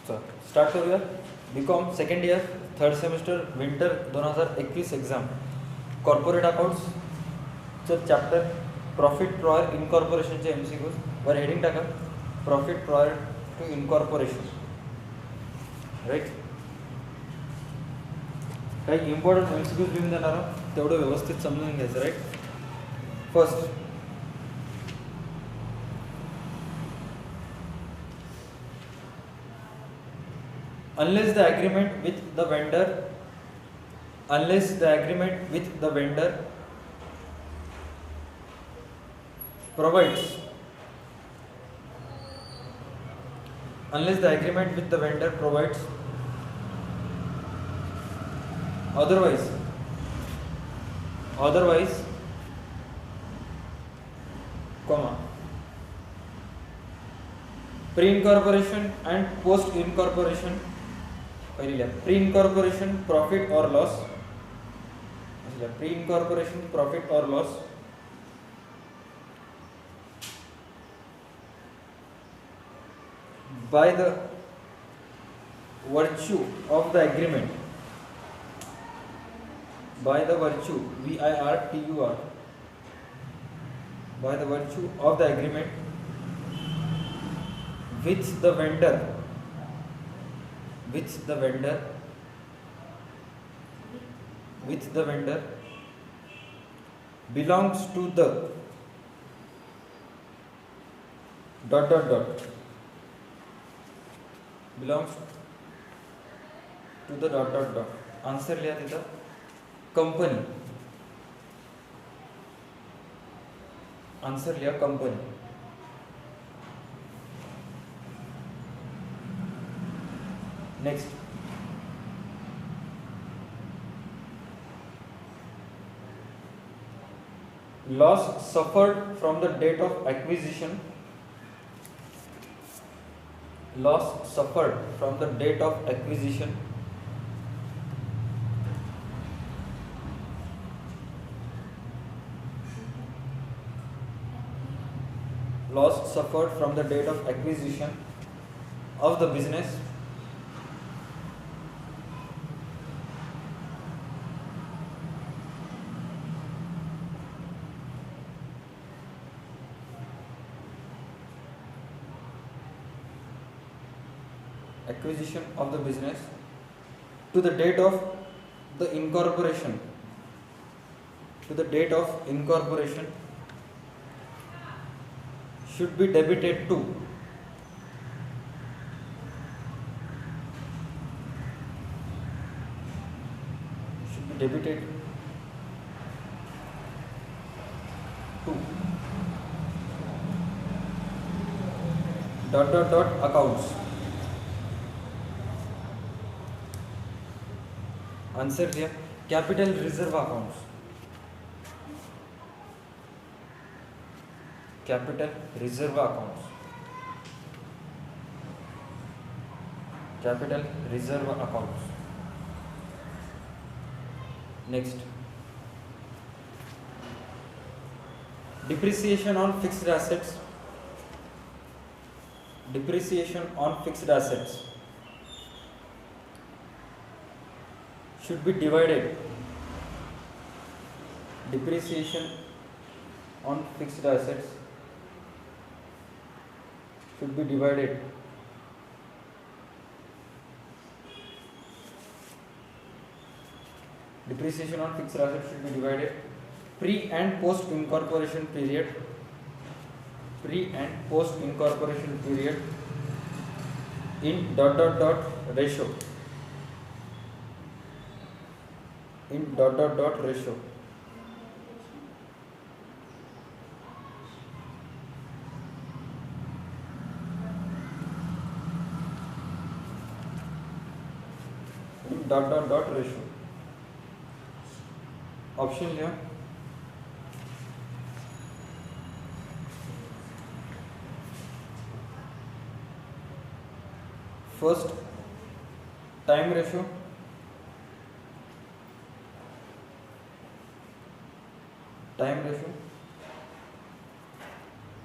Start करूया. BCom second year third semester winter 2021 exam. Corporate अकाउंट्सचं chapter profit prior इनकॉर्पोरेशनचे MCQs. वर heading टाका profit prior to incorporation. Right. काही important MCQs लिहून देणार तेवढं व्यवस्थित समजून घ्यायचं. Right. First, unless the agreement with the vendor unless the agreement with the vendor provides otherwise comma pre-incorporation and post-incorporation पहिल्या pre-incorporation profit or loss by the virtue of the agreement by the virtue of the agreement which the vendor belongs to the ... belongs to the ... answer लिहा तिथं company. Answer लिहा company. Next, loss suffered from the date of acquisition of the business to the date of incorporation should be debited to accounts. Answer लिया capital reserve accounts. Next, depreciation on fixed assets should be divided pre and post incorporation period in ... ratio ratio. Option लिया. First, time ratio.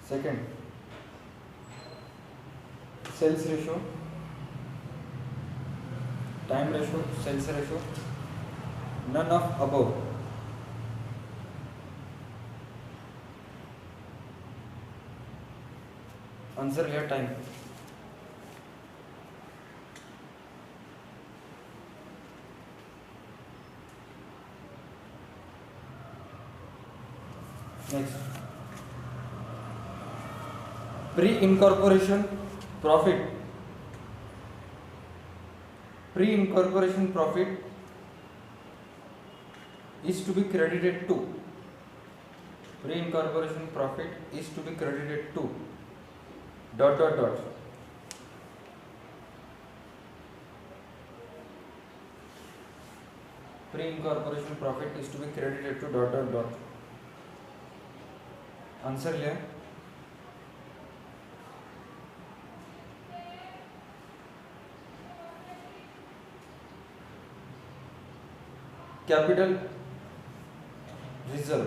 Second, sales ratio. time ratio, sales ratio, none of above. Answer लिया time. Next, pre incorporation profit. Pre incorporation profit is to be credited to. Pre incorporation profit is to be credited to dot dot dot. Pre incorporation profit is to be credited to dot dot dot. Answer लिया. Capital reserve.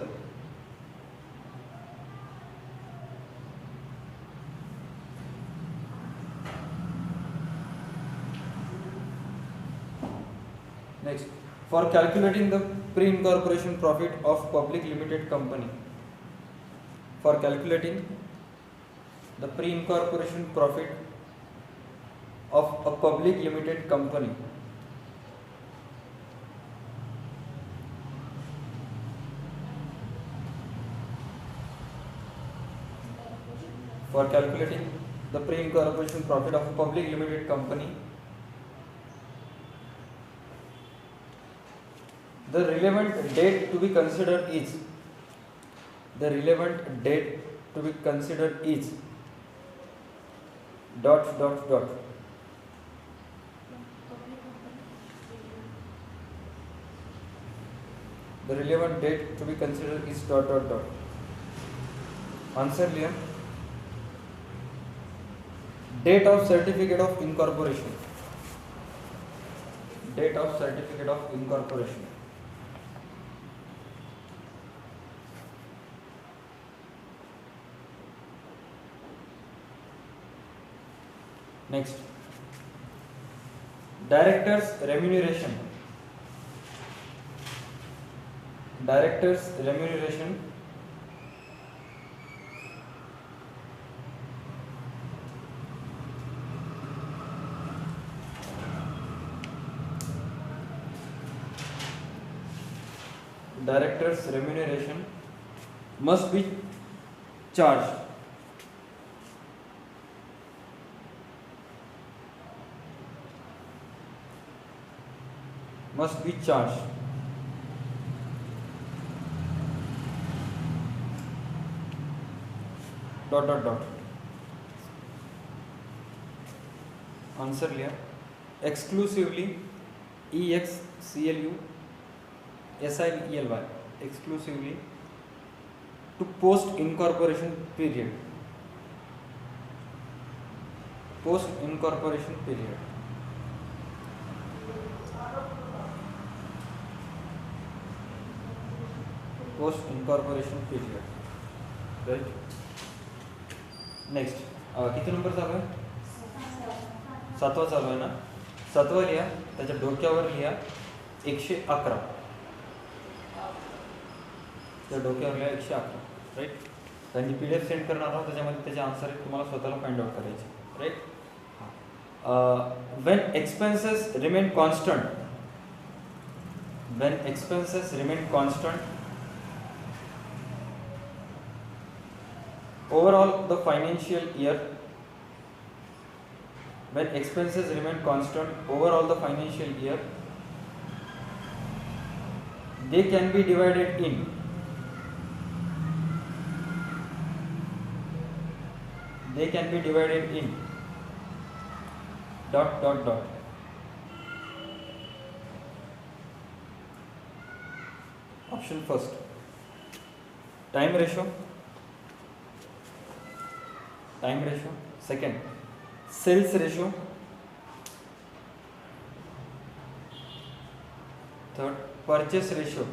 Next, for calculating the pre-incorporation profit of public limited company. For calculating the pre-incorporation profit of a public limited company. For calculating the pre-incorporation profit of a public limited company, the relevant date to be considered is, the relevant date to be considered is dot dot dot. The relevant date to be considered is dot dot dot. Answer लिया. Date of certificate of incorporation. Date of certificate of incorporation. Next, directors remuneration. Directors remuneration. Directors remuneration must be charged. Must be charged. Dot dot dot. Answer लिया. Exclusively, EXCLU SILY, exclusively to post incorporation period. Post incorporation period. Post incorporation period. Right. Next, किती number चालू आहे? 7वा चालू आहे ना. 7वा लिहा. त्याच्या डोक्यावर लिहा 111. त्या डोक्यावर लिहा 111. राईट. त्यांनी PDF सेंड करणार आहोत, त्याच्यामध्ये त्याचे आन्सर तुम्हाला स्वतःला फाइंड आउट करायचे. Right. When expenses remain constant, when expenses remain constant overall the financial year, when expenses remain constant overall the financial year, they can be divided in, they can be divided in dot dot dot. Option first, time ratio. Time ratio. Second, sales ratio. Third, purchase ratio.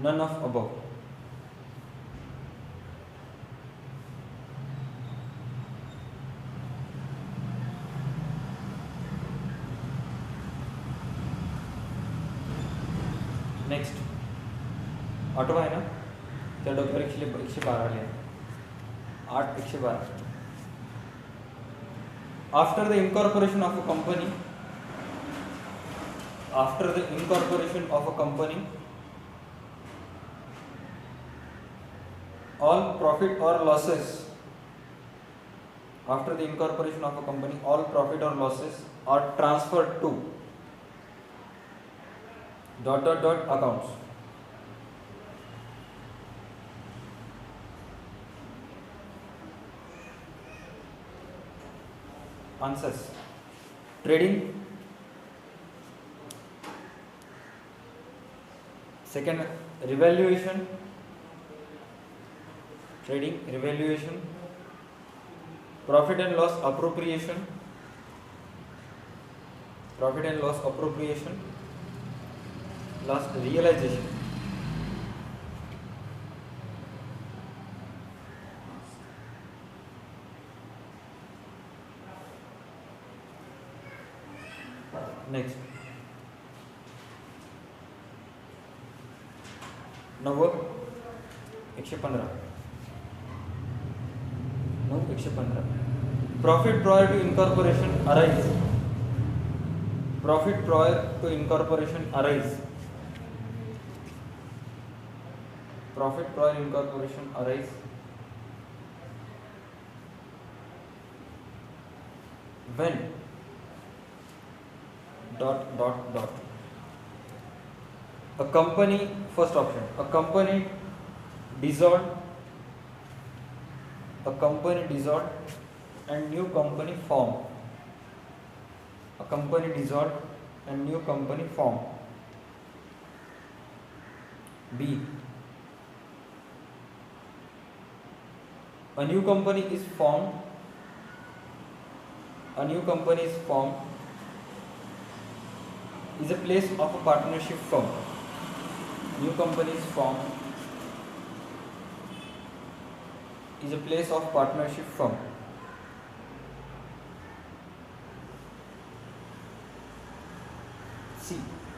None of above. Next आठवा आहे ना, त्या डोक्यावर 112 लिहा. 8 112. After the incorporation of a company, all profit or losses are transferred to ... accounts. Answers: trading, second revaluation, profit and loss appropriation, last realization. Next 9 115. Profit prior to incorporation arise. When ... a company, first option, a company dissolved and new company formed. B, a new company is formed is a place of a partnership firm. C,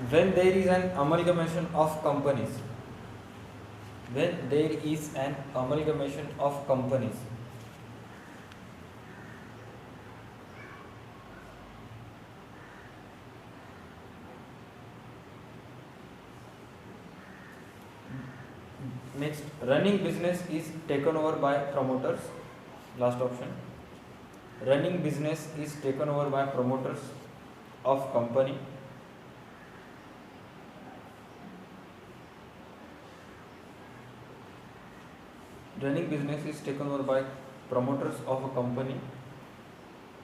when there is an amalgamation of companies. Next, running business is taken over by promoters. Last option, running business is taken over by promoters of company. Running business is taken over by promoters of a company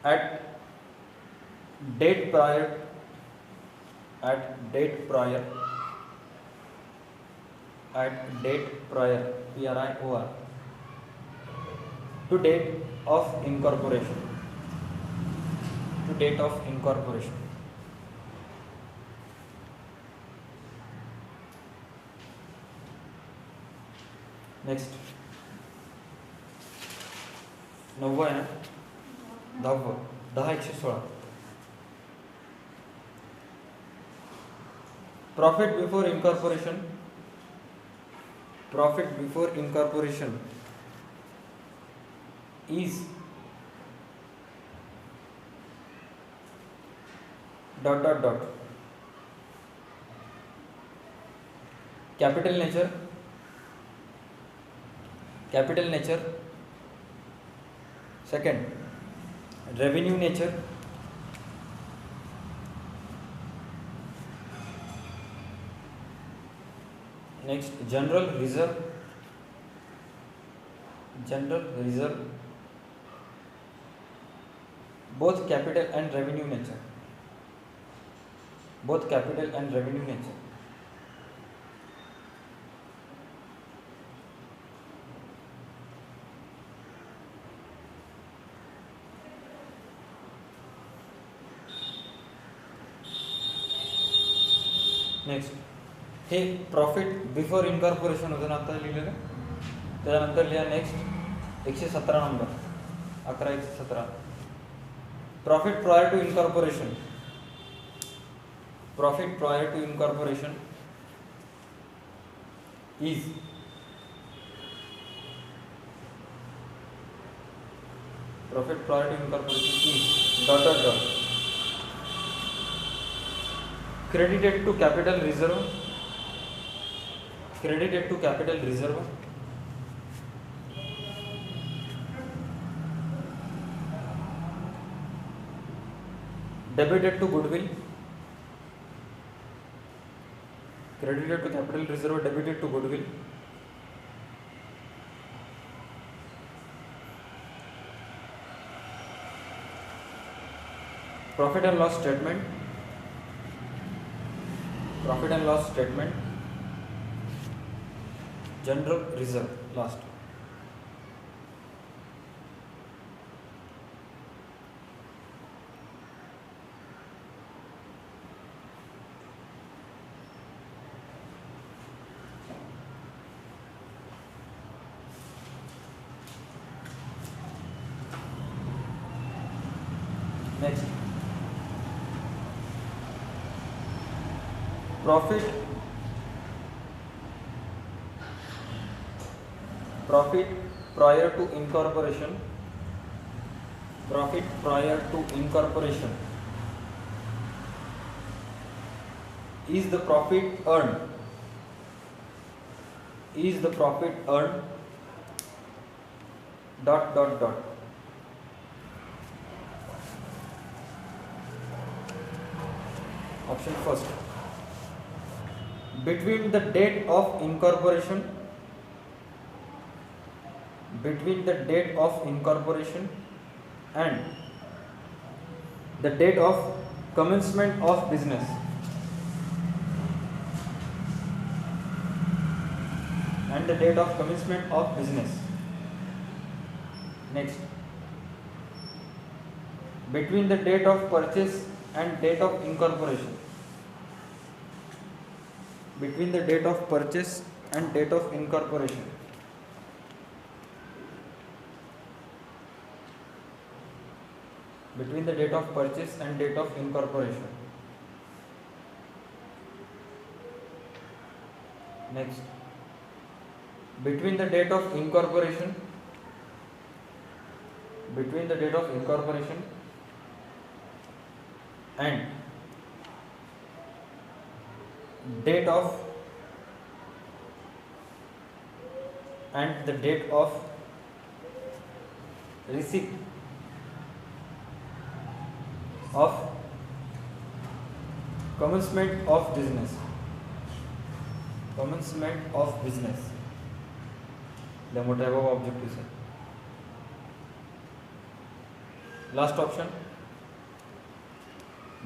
at date prior PRIOR to date of incorporation. Next, 9 आहे ना, 10 116. Profit before incorporation is ... capital nature, second revenue nature, next general reserve, both capital and revenue nature. Next, हे profit before incorporation होतं ना, आता लिहिलेलं. त्यानंतर लिहा next 117 number, 11 117. Profit prior to incorporation is profit prior to incorporation is dot dot dot credited to capital reserve, credited to capital reserve, debited to goodwill, credited to capital reserve, debited to goodwill, profit and loss statement, profit and loss statement, general reserve last. Next, profit prior to incorporation, profit prior to incorporation is the profit earned, is the profit earned dot dot dot option first, between the date of incorporation, between the date of incorporation and the date of commencement of business, and the date of commencement of business. Next, between the date of purchase and date of incorporation, between the date of purchase and date of incorporation, between the date of purchase and date of incorporation. Next, between the date of incorporation, between the date of incorporation and date of and the date of receipt of commencement of business, commencement of business, the whatever objective है. Last option,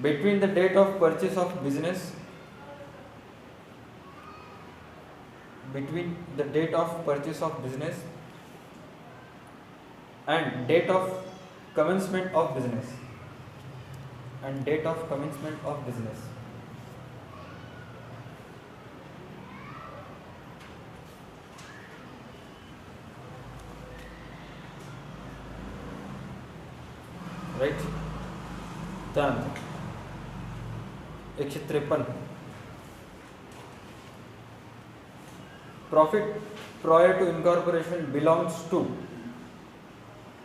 between the date of purchase of business, between the date of purchase of business and date of commencement of business, and date of commencement of business. Right? त्यानंतर 153, profit prior to incorporation belongs to,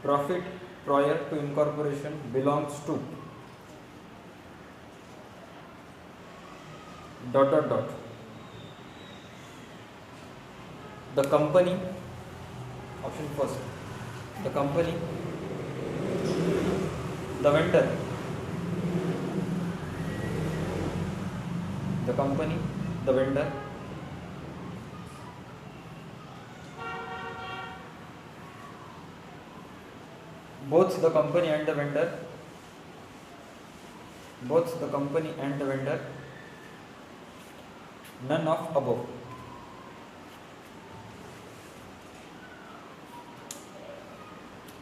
profit prior to incorporation belongs to dot dot dot the company, option first, the company, the vendor, the company, the vendor, both the company and the vendor, both the company and the vendor, none of above.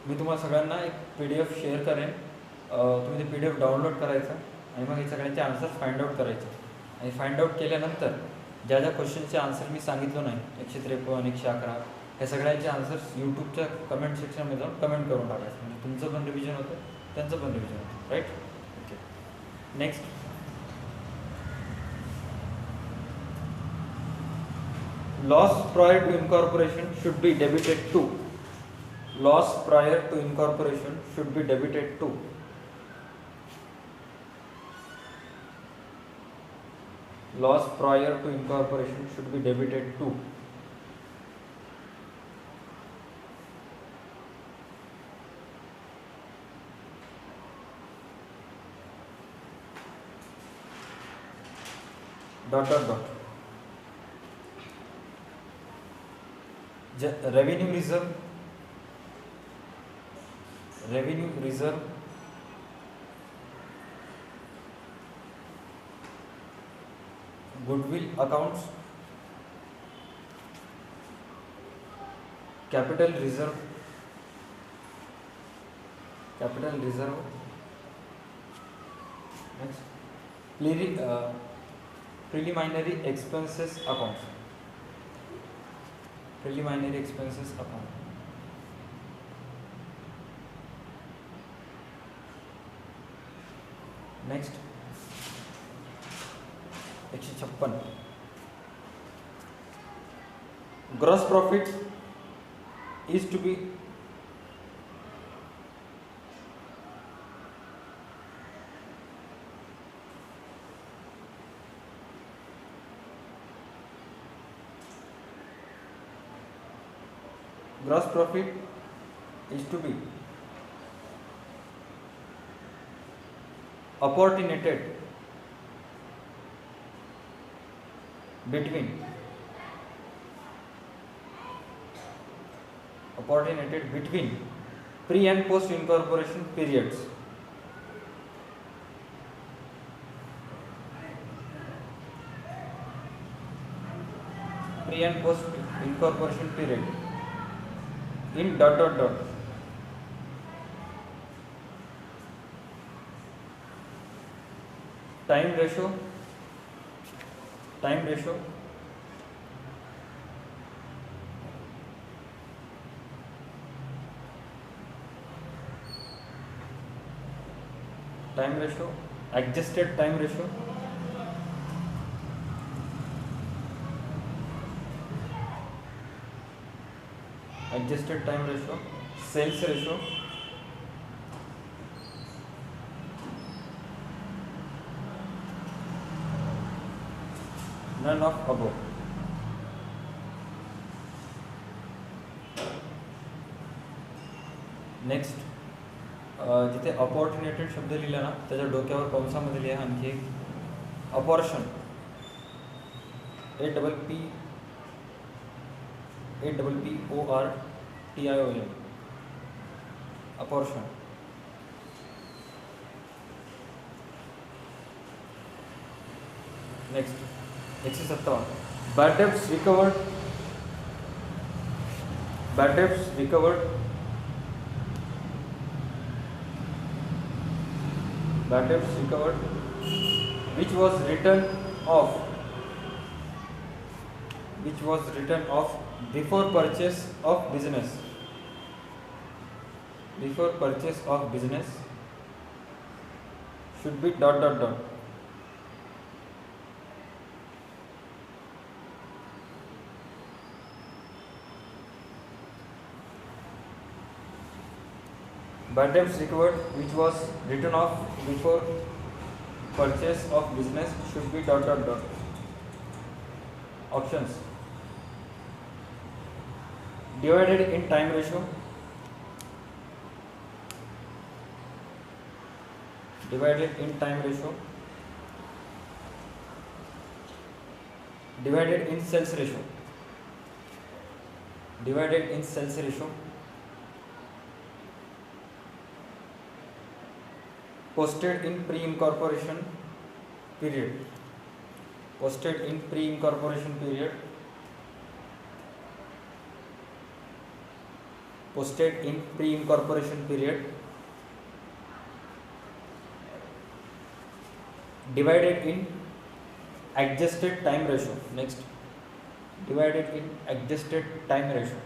मी तुम्हाला सगळ्यांना एक PDF share करेन, तुम्ही ते PDF download करायचं आणि मग हे सगळ्यांचे answers find out करायचे आणि फाइंड आउट केल्यानंतर ज्या ज्या क्वेश्चनचे आन्सर मी सांगितलं नाही 153 111 हे सगळ्यांचे आन्सर्स यूट्यूबच्या कमेंट सेक्शनमध्ये जाऊन कमेंट करून टाकायचं, म्हणजे तुमचं पण रिव्हिजन होतं, त्यांचं पण रिव्हिजन होतं. Right? Okay. Next, Loss prior to incorporation should be debited to. Loss prior to incorporation should be debited to. Loss prior to incorporation should be debited to. Dot dot dot. Revenue reserve. Revenue reserve. Goodwill accounts. Capital reserve. Capital reserve. Next. Preliminary expenses accounts. Preliminary expenses account. Next. 156. Gross profit is to be gross profit is to be apportionated between pre and post incorporation periods. Pre and post incorporation period in dot dot dot. Time ratio. Time ratio. Time ratio. Adjusted time ratio. Adjusted time ratio. Sales ratio. None of above. Next जिथे अपॉर्च्युनेटेड शब्द लिहिला ना त्याच्या डोक्यावर कंसामध्ये लिहा आणखी एक apportion APPORTION apportion. Next 157. Bad debts recovered. Bad debts recovered. Bad debts recovered which was written off before purchase of business. Before purchase of business should be dot dot dot. Bad debts recovered which was written off before purchase of business should be dot dot dot. Options: divided in time ratio, divided in time ratio, divided in sales ratio, divided in sales ratio, posted in pre-incorporation period, posted in pre-incorporation period, posted in pre-incorporation period, divided in adjusted time ratio. Next, divided in adjusted time ratio.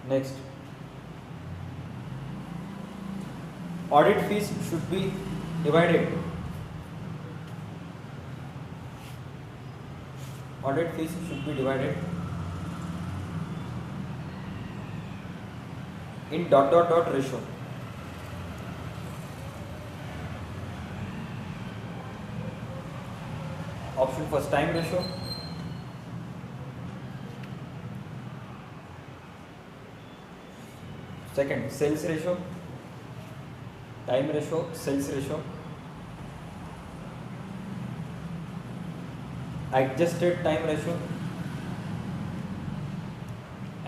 Next, audit fees should be divided. Audit fees should be divided in dot dot dot ratio. Option first, time ratio. Second, sales ratio. Time ratio, sales ratio. Adjusted time ratio.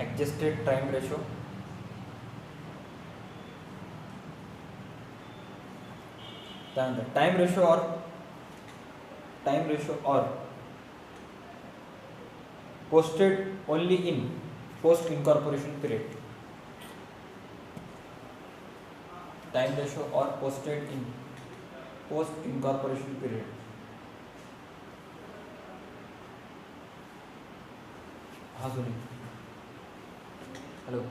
Adjusted time ratio. Time ratio or posted only in post incorporation period. Time ratio or posted in post incorporation period. हाँ सुनिए. Hello.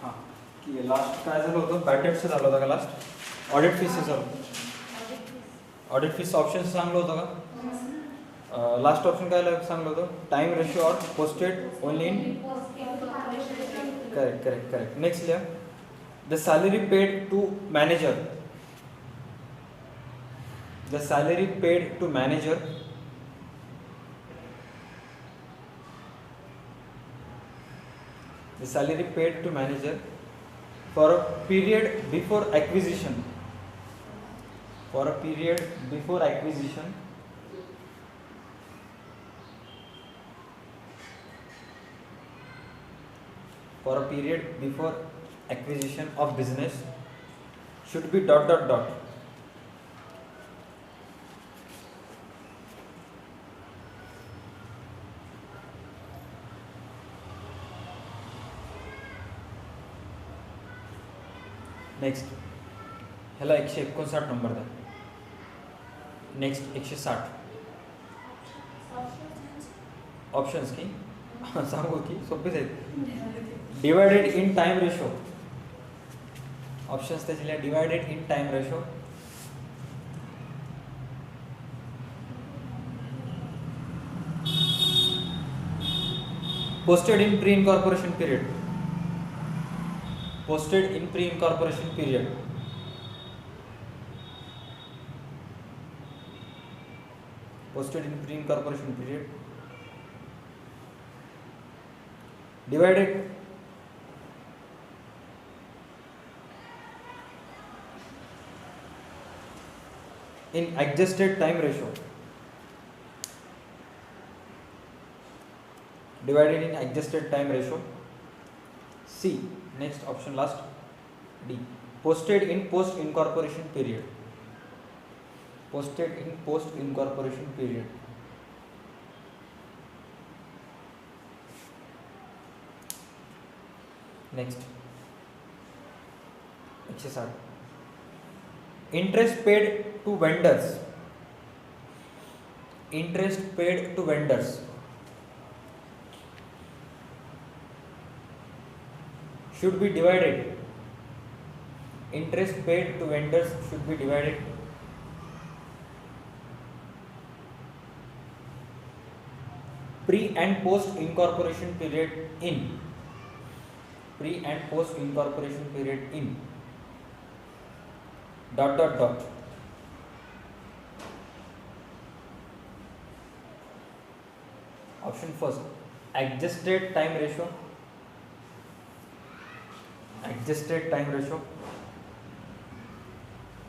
हाँ की last काय झालं होतं, पॅटेंटचं झालं होतं का लास्ट? ऑडिट फीस झालं. ऑडिट फीस ऑप्शन सांगलं होतं का? लास्ट ऑप्शन काय सांगलं होतं? टाइम रेशियो और posted only in. Correct. Next लिहा. The salary paid to manager. The salary paid to manager for a period before acquisition. For a period before acquisition of business should be dot dot dot. Next ह्याला 159 number द्या. Next 160. Options की सांगू की सोपेच आहेत. Divided in time ratio. Options त्याचे लिहा. Divided in time ratio. Posted in pre incorporation period. Posted in pre-incorporation period. Posted in pre-incorporation period. Divided in adjusted time ratio. Divided in adjusted time ratio. C. Next option last. D. Posted in post incorporation period. Posted in post incorporation period. Next. exercise. Interest paid to vendors. Interest paid to vendors should be divided. Interest paid to vendors should be divided pre and post incorporation period in. Pre and post incorporation period in dot dot dot. Option first, adjusted time ratio. Adjusted time ratio.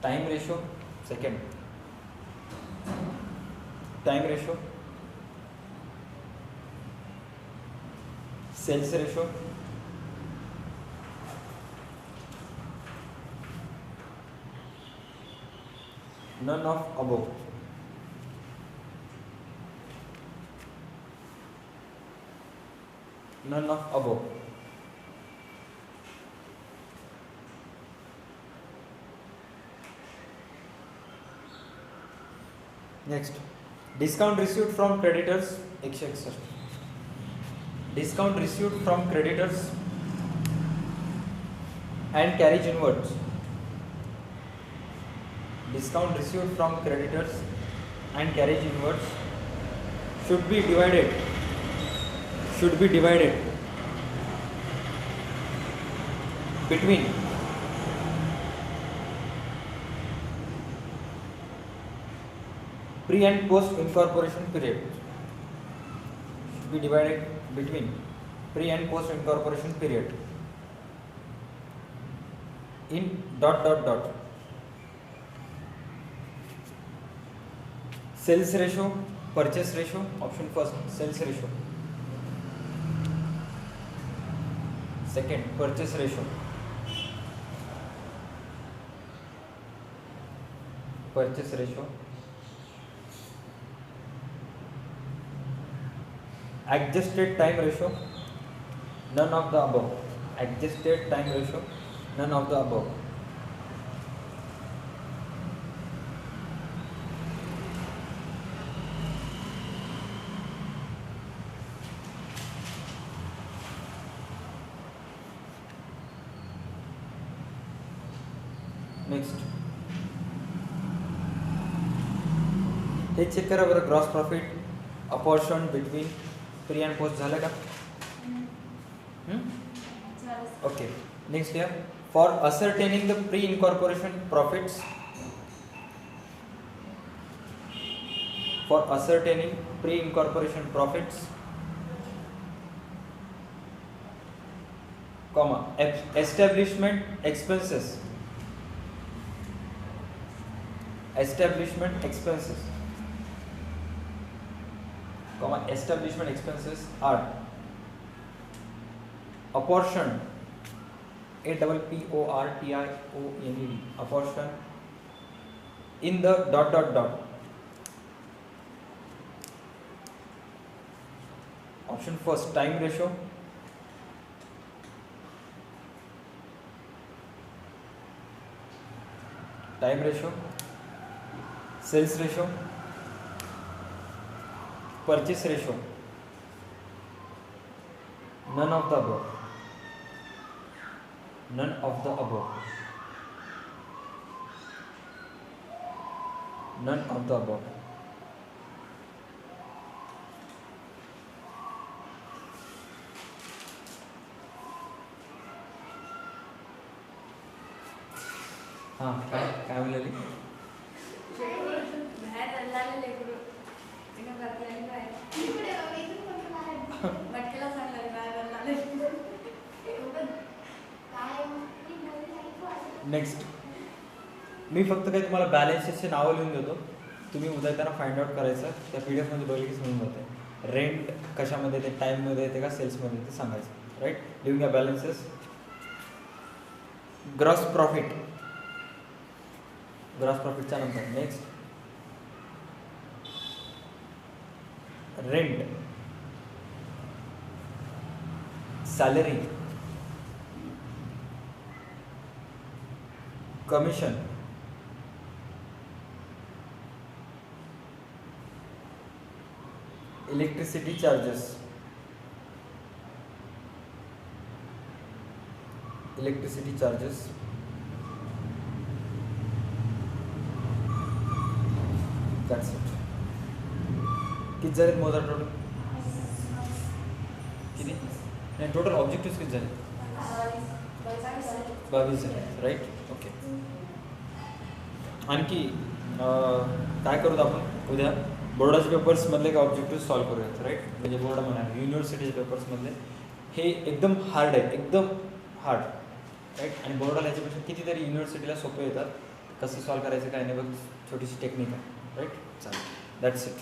Time ratio. Second, time ratio. Sales ratio. None of above. None of above. Next, discount received from creditors 161. Discount received from creditors and carriage inwards. Discount received from creditors and carriage inwards should be divided between pre and post incorporation period. Should be divided between pre and post incorporation period in ... Sales ratio, purchase ratio. Option first, sales ratio. Second, purchase ratio. Adjusted time ratio, none of the above. Adjusted time ratio, none of the above. Next, हे check करा बरं, gross profit apportion between pre and post झालं का? Okay. Next here, for ascertaining the pre incorporation profits, comma, establishment expenses are apportioned, apportioned, apportioned in the ... Option first, time ratio. Sales ratio, purchase ratio, none of the above. हाँ, काय बोलली? Next, मी फक्त काही तुम्हाला बॅलन्सेसचे नावं लिहून देतो, तुम्ही उद्या त्यांना फाइंड आउट करायचं. त्या PDF मध्ये बघितलं की समजून जाते. रेंट कशामध्ये येते, टाईममध्ये येते का सेल्समध्ये येते सांगायचं. राईट, लिहून घ्या बॅलन्सेस. ग्रॉस प्रॉफिटच्या नंतर next rent, salary, commission, electricity charges, That's it. किती झाले मोजा टोटल? किती नाही, टोटल ऑब्जेक्टिव्ह किती झाले? 22 झाले. Right, okay. आणखी काय करूत आपण उद्या? बोर्डाचे पेपर्समधले काय ऑब्जेक्टिव्ह सॉल्व्ह करूयात. राईट, म्हणजे बोर्ड म्हणा युनिव्हर्सिटीच्या पेपर्समधले हे एकदम हार्ड आहे, राईट. आणि बोर्डाला याच्यापेक्षा कितीतरी युनिव्हर्सिटीला सोपे येतात. कसं सॉल्व्ह करायचं काय नाही बघ, छोटीशी टेक्निक आहे. राईट, चालेल. That's it.